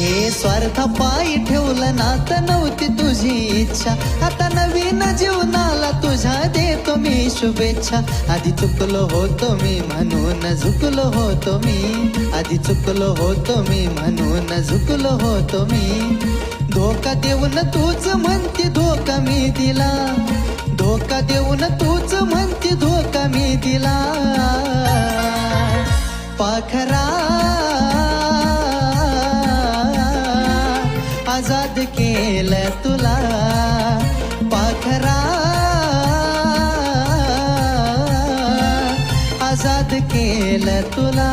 हे स्वार्थ पायी ठेवलं नात नव्हती तुझी इच्छा, आता नवीन जीवनाला तुझ्या देतो मी शुभेच्छा. आधी चुकलो होतो मी म्हणून झुकलो होतो मी, आधी चुकलो होतो मी म्हणून झुकलो होतो मी. धोका देऊन तूच म्हणती धोका मी दिला, धोका देऊन तूच म्हणती धोका मी दिला. पाखरा आजाद केलं तुला, पाखरा आजाद केलं तुला.